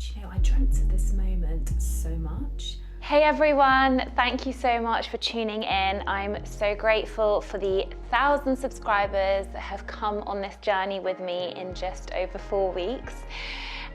Do you know, I dreamt of this moment so much. Hey everyone, thank you so much for tuning in. I'm so grateful for the 1,000 subscribers that have come on this journey with me in just over 4 weeks.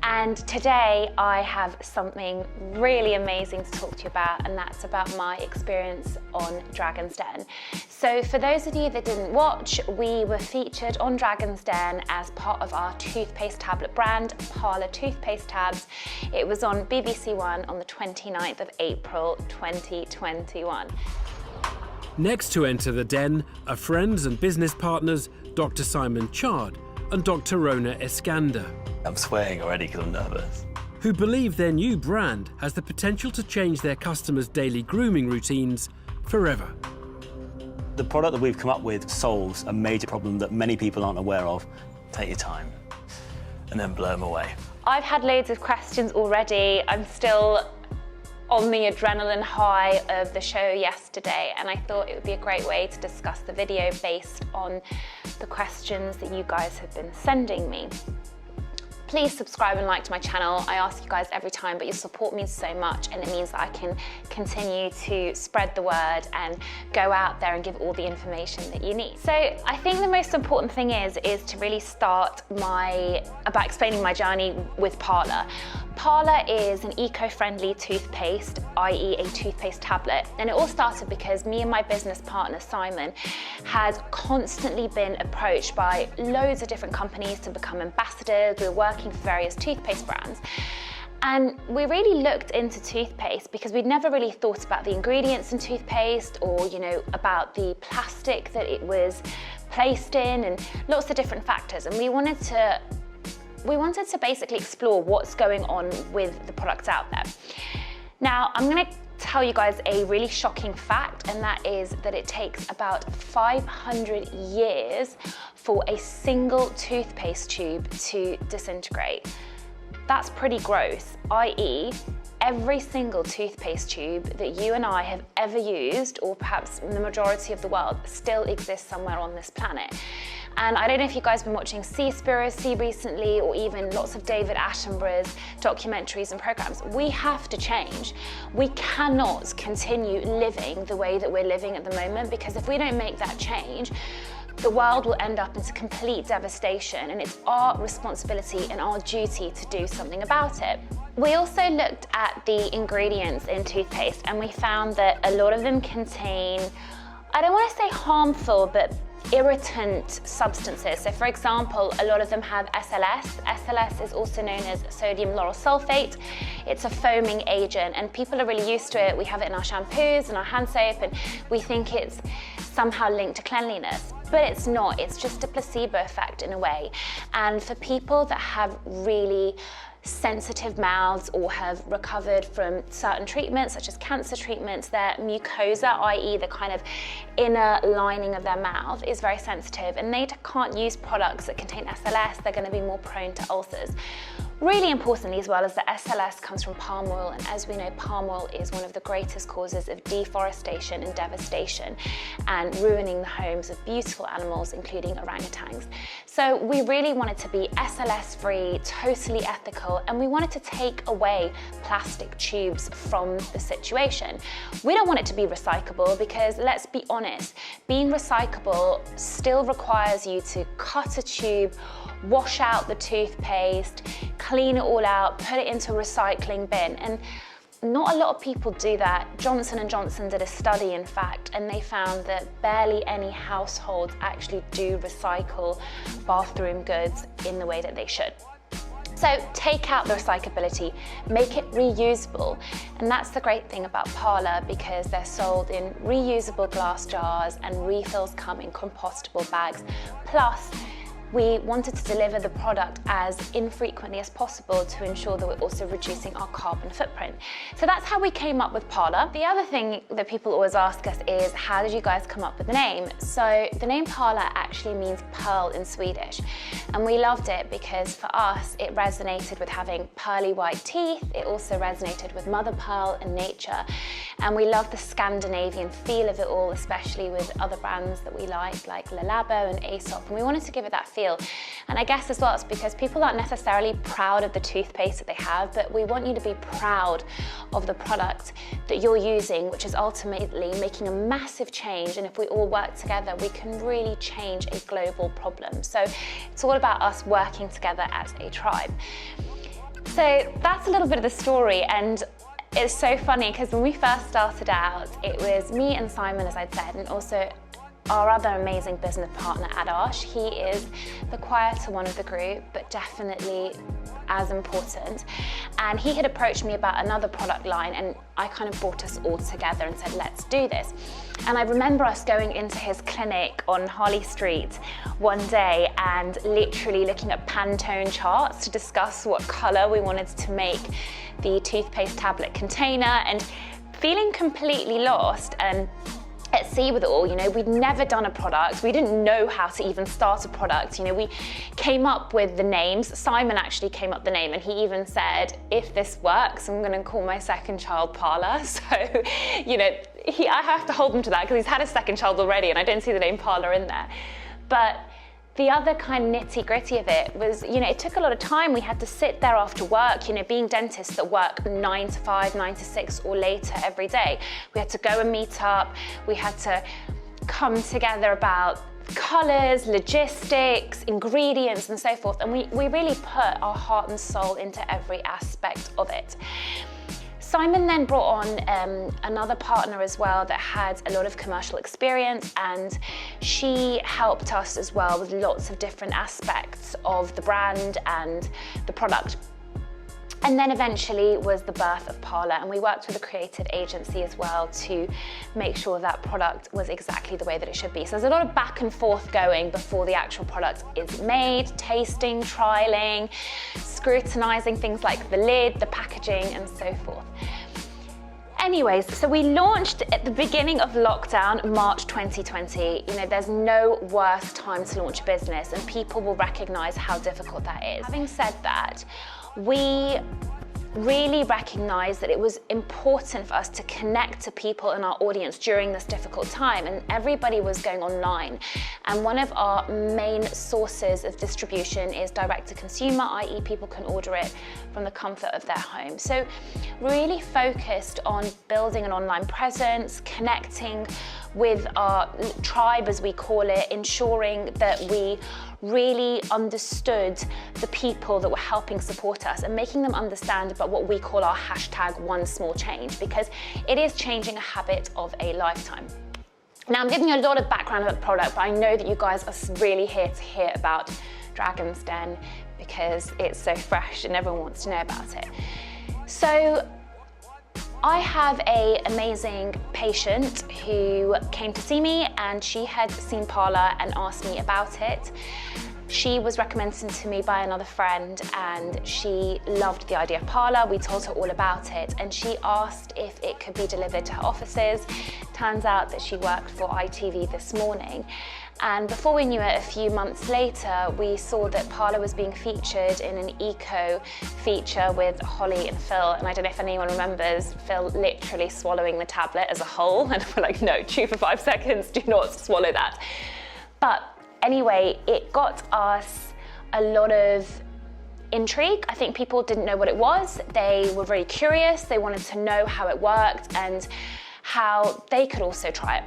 And today I have something really amazing to talk to you about, and that's about my experience on Dragon's Den. So for those of you that didn't watch, we were featured on Dragon's Den as part of our toothpaste tablet brand, Parlour Toothpaste Tabs. It was on BBC One on the 29th of April 2021. Next to enter the den are friends and business partners Dr. Simon Chard and Dr. Rhona Eskander. I'm sweating already because I'm nervous. Who believe their new brand has the potential to change their customers' daily grooming routines forever. The product that we've come up with solves a major problem that many people aren't aware of. Take your time and then blow them away. I've had loads of questions already. I'm still on the adrenaline high of the show yesterday, and I thought it would be a great way to discuss the video based on the questions that you guys have been sending me. Please subscribe and like to my channel. I ask you guys every time, but your support means so much, and it means that I can continue to spread the word and go out there and give all the information that you need. So I think the most important thing is to really start about explaining my journey with Parlour. Parlour is an eco-friendly toothpaste, i.e. a toothpaste tablet. And it all started because me and my business partner, Simon, had constantly been approached by loads of different companies to become ambassadors. We were working for various toothpaste brands. And we really looked into toothpaste because we'd never really thought about the ingredients in toothpaste, or, you know, about the plastic that it was placed in and lots of different factors. And we wanted to basically explore what's going on with the products out there. Now, I'm going to tell you guys a really shocking fact, and that is that it takes about 500 years for a single toothpaste tube to disintegrate. That's pretty gross, i.e. every single toothpaste tube that you and I have ever used, or perhaps the majority of the world, still exists somewhere on this planet. And I don't know if you guys have been watching Seaspiracy recently, or even lots of David Attenborough's documentaries and programs. We have to change. We cannot continue living the way that we're living at the moment, because if we don't make that change, the world will end up into complete devastation, and it's our responsibility and our duty to do something about it. We also looked at the ingredients in toothpaste, and we found that a lot of them contain, I don't want to say harmful, but irritant substances. So for example, a lot of them have SLS. SLS is also known as sodium lauryl sulfate. It's a foaming agent, and people are really used to it. We have it in our shampoos and our hand soap, and we think it's somehow linked to cleanliness. But it's not, it's just a placebo effect in a way. And for people that have really sensitive mouths or have recovered from certain treatments, such as cancer treatments, their mucosa, i.e. the kind of inner lining of their mouth, is very sensitive, and they can't use products that contain SLS. They're going to be more prone to ulcers. Really importantly as well is that SLS comes from palm oil, and as we know, palm oil is one of the greatest causes of deforestation and devastation, and ruining the homes of beautiful animals, including orangutans. So we really wanted to be SLS free, totally ethical, and we wanted to take away plastic tubes from the situation. We don't want it to be recyclable, because let's be honest, being recyclable still requires you to cut a tube, wash out the toothpaste, clean it all out, put it into a recycling bin, and not a lot of people do that. Johnson & Johnson did a study, in fact, and they found that barely any households actually do recycle bathroom goods in the way that they should. So take out the recyclability, make it reusable. And that's the great thing about Parlour, because they're sold in reusable glass jars and refills come in compostable bags. Plus, we wanted to deliver the product as infrequently as possible to ensure that we're also reducing our carbon footprint. So that's how we came up with Parlour. The other thing that people always ask us is, how did you guys come up with the name? So the name Parlour actually means pearl in Swedish. And we loved it because for us, it resonated with having pearly white teeth. It also resonated with mother pearl and nature. And we love the Scandinavian feel of it all, especially with other brands that we like LAURYL and Aesop, and we wanted to give it that feel. And I guess as well it's because people aren't necessarily proud of the toothpaste that they have, but we want you to be proud of the product that you're using, which is ultimately making a massive change. And if we all work together, we can really change a global problem. So it's all about us working together as a tribe. So that's a little bit of the story, and it's so funny because when we first started out, it was me and Simon, as I'd said, and also our other amazing business partner, Adarsh. He is the quieter one of the group, but definitely as important. And he had approached me about another product line, and I kind of brought us all together and said, let's do this. And I remember us going into his clinic on Harley Street one day and literally looking at Pantone charts to discuss what color we wanted to make the toothpaste tablet container, and feeling completely lost and at sea with it all. You know, we'd never done a product. We didn't know how to even start a product. You know, we came up with the names. Simon actually came up with the name, and he even said, if this works, I'm gonna call my second child Parla. So, you know, I have to hold him to that because he's had a second child already, and I don't see the name Parla in there. But the other kind of nitty gritty of it was, you know, it took a lot of time. We had to sit there after work, you know, being dentists that work 9 to 5, 9 to 6 or later every day. We had to go and meet up. We had to come together about colors, logistics, ingredients, and so forth. And we really put our heart and soul into every aspect of it. Simon then brought on another partner as well that had a lot of commercial experience, and she helped us as well with lots of different aspects of the brand and the product. And then eventually was the birth of Parla, and we worked with a creative agency as well to make sure that product was exactly the way that it should be. So there's a lot of back and forth going before the actual product is made, tasting, trialing, scrutinizing things like the lid, the packaging, and so forth. Anyways, so we launched at the beginning of lockdown, March 2020. You know, there's no worse time to launch a business, and people will recognize how difficult that is. Having said that, we really recognized that it was important for us to connect to people in our audience during this difficult time, and everybody was going online. And one of our main sources of distribution is direct to consumer, i.e. people can order it from the comfort of their home. So really focused on building an online presence, connecting with our tribe, as we call it, ensuring that we really understood the people that were helping support us and making them understand about what we call our hashtag one small change, because it is changing a habit of a lifetime. Now, I'm giving you a lot of background about the product, but I know that you guys are really here to hear about Dragon's Den because it's so fresh and everyone wants to know about it. So I have an amazing patient who came to see me, and she had seen Parla and asked me about it. She was recommended to me by another friend, and she loved the idea of Parla. We told her all about it, and she asked if it could be delivered to her offices. Turns out that she worked for ITV This Morning. And before we knew it, a few months later, we saw that Parla was being featured in an eco feature with Holly and Phil. And I don't know if anyone remembers Phil literally swallowing the tablet as a whole. And we're like, no, chew for 5 seconds, do not swallow that. But anyway, it got us a lot of intrigue. I think people didn't know what it was. They were very curious. They wanted to know how it worked and how they could also try it.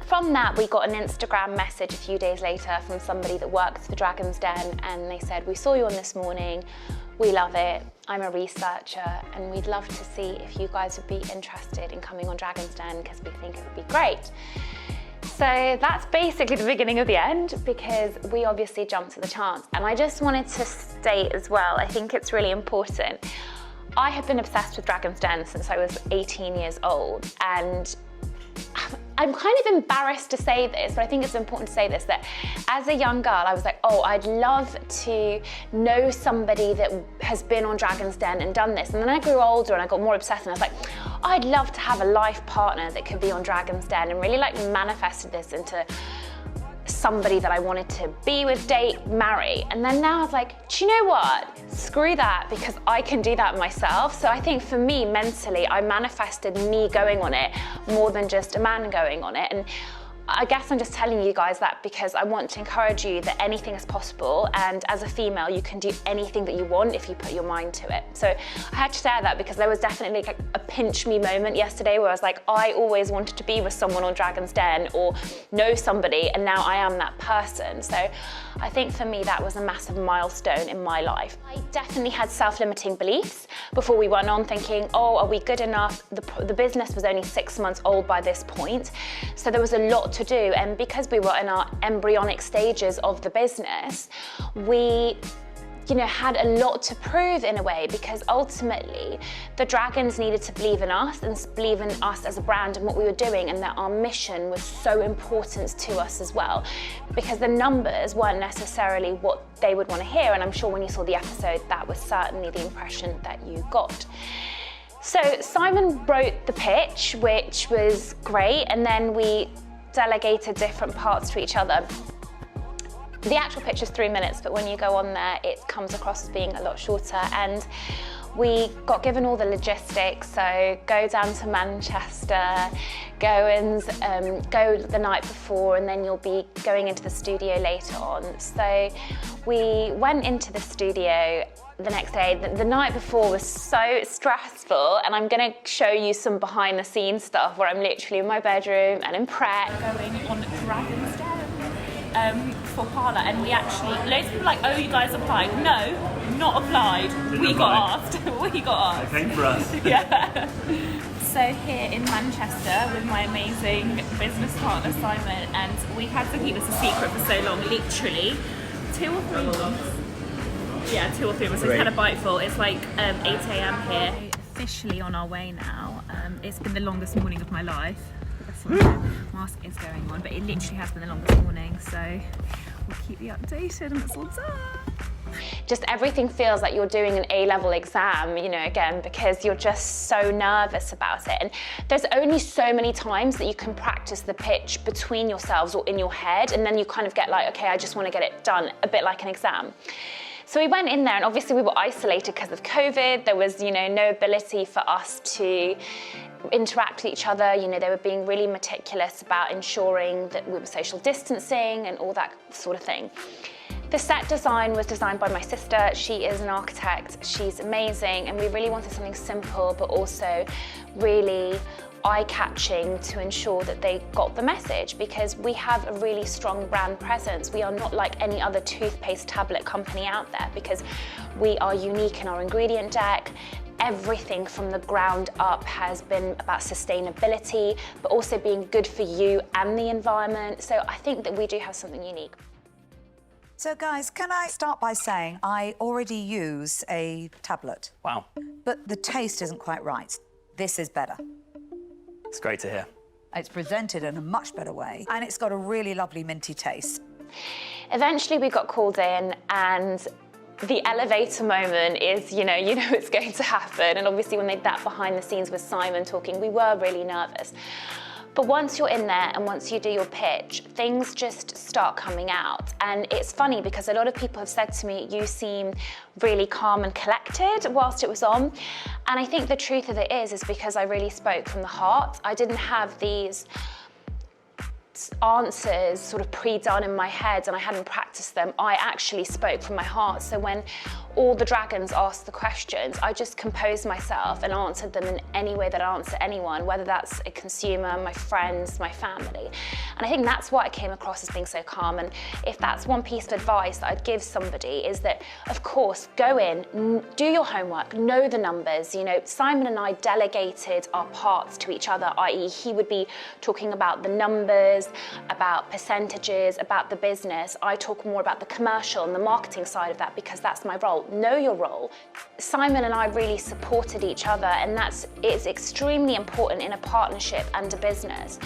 From that, we got an Instagram message a few days later from somebody that works for Dragon's Den, and they said, we saw you on This Morning, we love it, I'm a researcher, and we'd love to see if you guys would be interested in coming on Dragon's Den because we think it would be great. So that's basically the beginning of the end, because we obviously jumped at the chance. And I just wanted to state as well, I think it's really important, I have been obsessed with Dragon's Den since I was 18 years old, and I'm kind of embarrassed to say this, but I think it's important to say this, that as a young girl, I was like, oh, I'd love to know somebody that has been on Dragon's Den and done this. And then I grew older and I got more obsessed, and I was like, I'd love to have a life partner that could be on Dragon's Den, and really like manifested this into somebody that I wanted to be with, date, marry. And then now I was like, do you know what? Screw that, because I can do that myself. So I think for me, mentally, I manifested me going on it more than just a man going on it. And I guess I'm just telling you guys that because I want to encourage you that anything is possible, and as a female you can do anything that you want if you put your mind to it. So I had to share that because there was definitely like a pinch me moment yesterday where I was like, I always wanted to be with someone on Dragon's Den or know somebody, and now I am that person. So I think for me that was a massive milestone in my life. I definitely had self-limiting beliefs before we went on, thinking, oh, are we good enough? The business was only 6 months old by this point, so there was a lot to do, and because we were in our embryonic stages of the business, we had a lot to prove in a way, because ultimately the Dragons needed to believe in us and believe in us as a brand and what we were doing, and that our mission was so important to us as well, because the numbers weren't necessarily what they would want to hear, and I'm sure when you saw the episode that was certainly the impression that you got. So Simon wrote the pitch, which was great, and then we delegated different parts to each other. The actual pitch is 3 minutes, but when you go on there, it comes across as being a lot shorter. And we got given all the logistics, so go down to Manchester, go the night before, and then you'll be going into the studio later on. So we went into the studio the next day. The night before was so stressful, and I'm going to show you some behind the scenes stuff where I'm literally in my bedroom and in prep. Going on Dragon's Den for Parlour, and we actually, loads of people were like, oh, you guys applied. No, not applied. We got asked. We got asked. It came for us. Yeah. So here in Manchester with my amazing business partner Simon, and we've had to keep this a secret for so long, literally 2 or 3 months. Yeah, 2 or 3 months. It's kind of biteful. It's like 8 a.m. here. Officially on our way now. It's been the longest morning of my life. Mask is going on, but it literally has been the longest morning, so we'll keep you updated and it's all done. Just everything feels like you're doing an A-level exam, again, because you're just so nervous about it. And there's only so many times that you can practice the pitch between yourselves or in your head, and then you kind of get like, okay, I just want to get it done, a bit like an exam. So we went in there, and obviously we were isolated because of COVID. There was, no ability for us to interact with each other. They were being really meticulous about ensuring that we were social distancing and all that sort of thing. The set design was designed by my sister. She is an architect. She's amazing, and we really wanted something simple but also really eye-catching to ensure that they got the message, because we have a really strong brand presence. We are not like any other toothpaste tablet company out there, because we are unique in our ingredient deck. Everything from the ground up has been about sustainability, but also being good for you and the environment. So I think that we do have something unique. So guys, can I start by saying I already use a tablet. Wow. But the taste isn't quite right. This is better. It's great to hear. It's presented in a much better way, and it's got a really lovely minty taste. Eventually we got called in, and the elevator moment is, you know it's going to happen. And obviously when they did that behind the scenes with Simon talking, we were really nervous. But once you're in there and once you do your pitch, things just start coming out. And it's funny because a lot of people have said to me, you seem really calm and collected whilst it was on. And I think the truth of it is because I really spoke from the heart. I didn't have these answers sort of pre-done in my head and I hadn't practiced them. I actually spoke from my heart. So when all the dragons asked the questions, I just composed myself and answered them in any way that I answer anyone, whether that's a consumer, my friends, my family. And I think that's why I came across as being so calm. And if that's one piece of advice that I'd give somebody, is that, of course, go in, do your homework, know the numbers. Simon and I delegated our parts to each other, i.e. he would be talking about the numbers, about percentages, about the business. I talk more about the commercial and the marketing side of that because that's my role. Know your role. Simon and I really supported each other, and it's extremely important in a partnership and a business.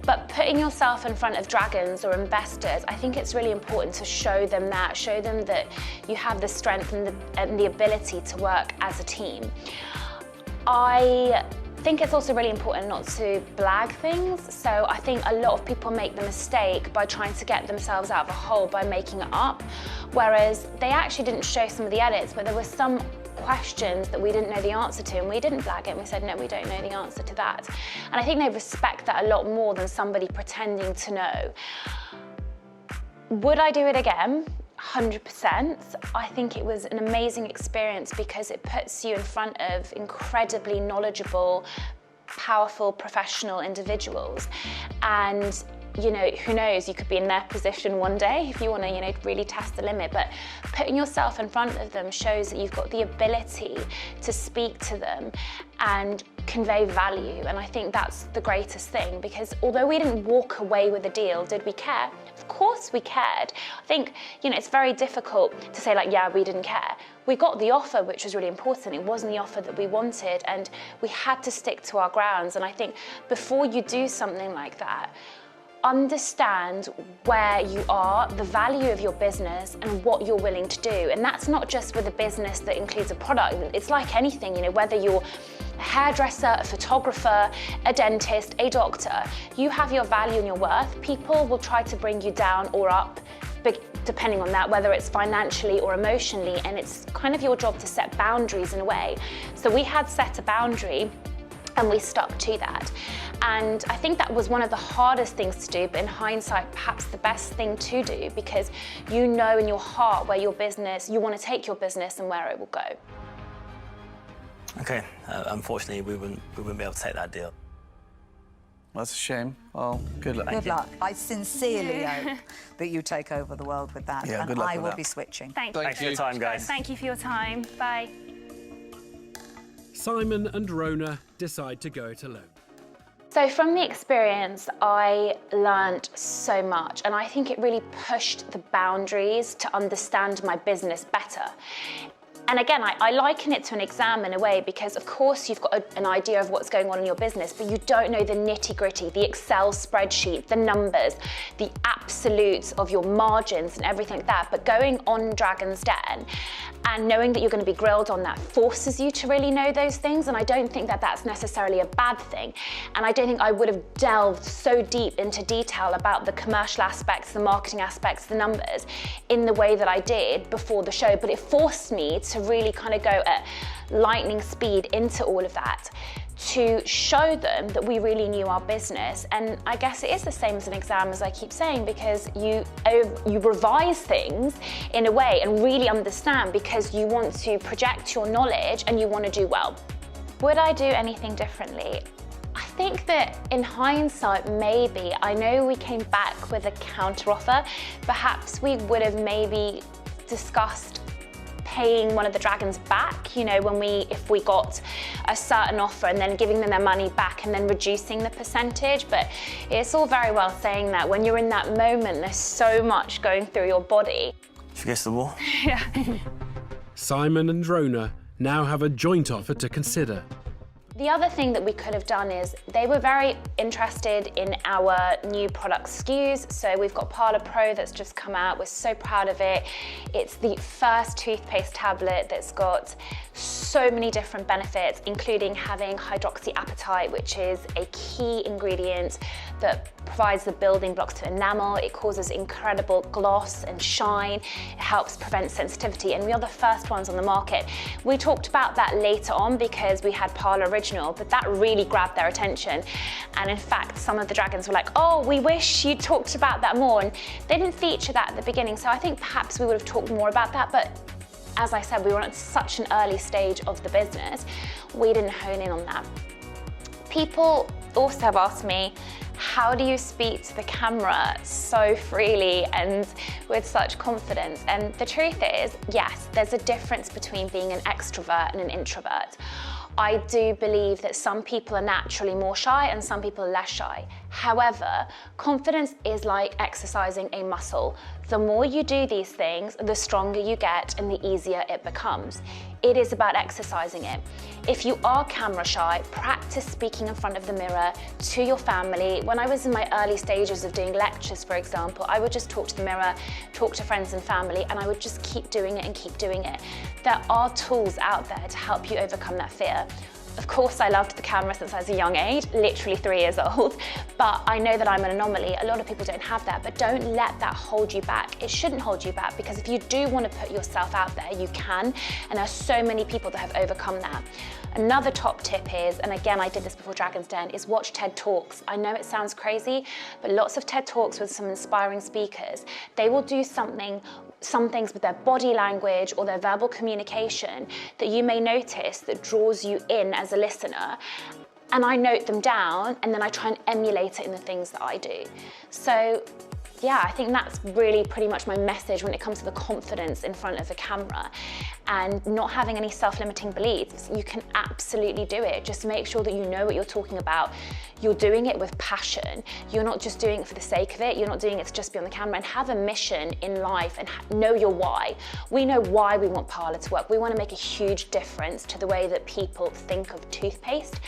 But putting yourself in front of dragons or investors, I think it's really important to show them that you have the strength and the ability to work as a team. I think it's also really important not to blag things. So I think a lot of people make the mistake by trying to get themselves out of a hole by making it up, whereas they actually didn't show some of the edits, but there were some questions that we didn't know the answer to, and we didn't blag it, and we said, no, we don't know the answer to that. And I think they respect that a lot more than somebody pretending to know. Would I do it again? 100%. I think it was an amazing experience because it puts you in front of incredibly knowledgeable, powerful, professional individuals. And you know, who knows, you could be in their position one day if you want to, you know, really test the limit. But putting yourself in front of them shows that you've got the ability to speak to them and convey value. And I think that's the greatest thing, because although we didn't walk away with a deal, did we care? Of course we cared. I think, you know, it's very difficult to say like, yeah, we didn't care. We got the offer, which was really important. It wasn't the offer that we wanted, and we had to stick to our grounds. And I think before you do something like that, understand where you are, the value of your business, and what you're willing to do. And that's not just with a business that includes a product. It's like anything, you know, whether you're a hairdresser, a photographer, a dentist, a doctor, you have your value and your worth. People will try to bring you down or up, depending on that, whether it's financially or emotionally, and it's kind of your job to set boundaries in a way. So we had set a boundary, and we stuck to that. And I think that was one of the hardest things to do, but in hindsight, perhaps the best thing to do, because you know in your heart where your business, you want to take your business and where it will go. Okay, unfortunately, we wouldn't be able to take that deal. That's a shame. Well, good luck. Good luck. I sincerely hope that you take over the world with that, Yeah, and good luck I with will that. be switching. Thank Thanks for your time, guys. Thank you for your time. Bye. Simon and Rhona decide to go it alone. So from the experience, I learned so much, and I think it really pushed the boundaries to understand my business better. And again, I liken it to an exam in a way, because of course you've got an idea of what's going on in your business, but you don't know the nitty-gritty, the Excel spreadsheet, the numbers, the absolutes of your margins and everything like that. But going on Dragon's Den and knowing that you're going to be grilled on that forces you to really know those things. And I don't think that that's necessarily a bad thing. And I don't think I would have delved so deep into detail about the commercial aspects, the marketing aspects, the numbers in the way that I did before the show. But it forced me to really kind of go at lightning speed into all of that, to show them that we really knew our business. And I guess it is the same as an exam, as I keep saying, because you revise things in a way and really understand, because you want to project your knowledge and you want to do well. Would I do anything differently? I think that in hindsight, maybe. I know we came back with a counteroffer. Perhaps we would have maybe discussed paying one of the dragons back, you know, if we got a certain offer, and then giving them their money back and then reducing the percentage. But it's all very well saying that. When you're in that moment, there's so much going through your body. Should we guess the war? Yeah. Simon and Rhona now have a joint offer to consider. The other thing that we could have done is they were very interested in our new product SKUs. So we've got Parlour Pro that's just come out. We're so proud of it. It's the first toothpaste tablet that's got so many different benefits, including having hydroxyapatite, which is a key ingredient that provides the building blocks to enamel. It causes incredible gloss and shine. It helps prevent sensitivity, and we are the first ones on the market. We talked about that later on because we had Parlour Original, but that really grabbed their attention. And in fact, some of the dragons were like, oh, we wish you talked about that more. And they didn't feature that at the beginning, so I think perhaps we would have talked more about that. But as I said, we were at such an early stage of the business, we didn't hone in on that. People also have asked me, how do you speak to the camera so freely and with such confidence? And the truth is, yes, there's a difference between being an extrovert and an introvert. I do believe that some people are naturally more shy and some people are less shy. However, confidence is like exercising a muscle. The more you do these things, the stronger you get and the easier it becomes. It is about exercising it. If you are camera shy, practice speaking in front of the mirror to your family. When I was in my early stages of doing lectures, for example, I would just talk to the mirror, talk to friends and family, and I would just keep doing it and keep doing it. There are tools out there to help you overcome that fear. Of course, I loved the camera since I was a young age, literally 3 years old, but I know that I'm an anomaly. A lot of people don't have that, but don't let that hold you back. It shouldn't hold you back, because if you do want to put yourself out there, you can, and there are so many people that have overcome that. Another top tip is, and again, I did this before Dragon's Den, is watch TED Talks. I know it sounds crazy, but lots of TED Talks with some inspiring speakers, they will do some things with their body language or their verbal communication that you may notice that draws you in as a listener. And I note them down, and then I try and emulate it in the things that I do. So yeah, I think that's really pretty much my message when it comes to the confidence in front of the camera and not having any self-limiting beliefs. You can absolutely do it. Just make sure that you know what you're talking about. You're doing it with passion. You're not just doing it for the sake of it. You're not doing it to just be on the camera, and have a mission in life and know your why. We know why we want Parlour to work. We want to make a huge difference to the way that people think of toothpaste.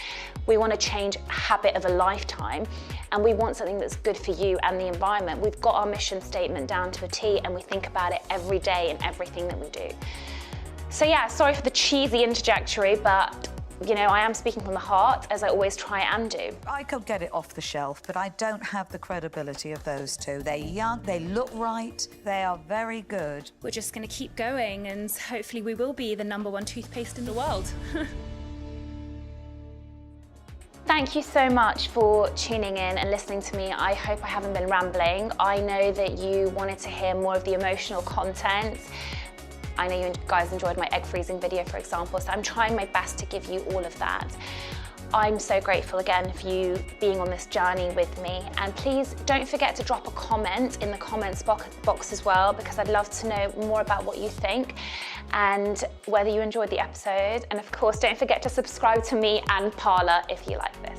We want to change a habit of a lifetime, and we want something that's good for you and the environment. We've got our mission statement down to a T, and we think about it every day in everything that we do. So yeah, sorry for the cheesy interjectory, but you know, I am speaking from the heart, as I always try and do. I could get it off the shelf, but I don't have the credibility of those two. They're young, they look right, they are very good. We're just going to keep going, and hopefully we will be the #1 toothpaste in the world. Thank you so much for tuning in and listening to me. I hope I haven't been rambling. I know that you wanted to hear more of the emotional content. I know you guys enjoyed my egg freezing video, for example, so I'm trying my best to give you all of that. I'm so grateful again for you being on this journey with me, and please don't forget to drop a comment in the comments box as well, because I'd love to know more about what you think and whether you enjoyed the episode. And of course, don't forget to subscribe to me and Parlour if you like this.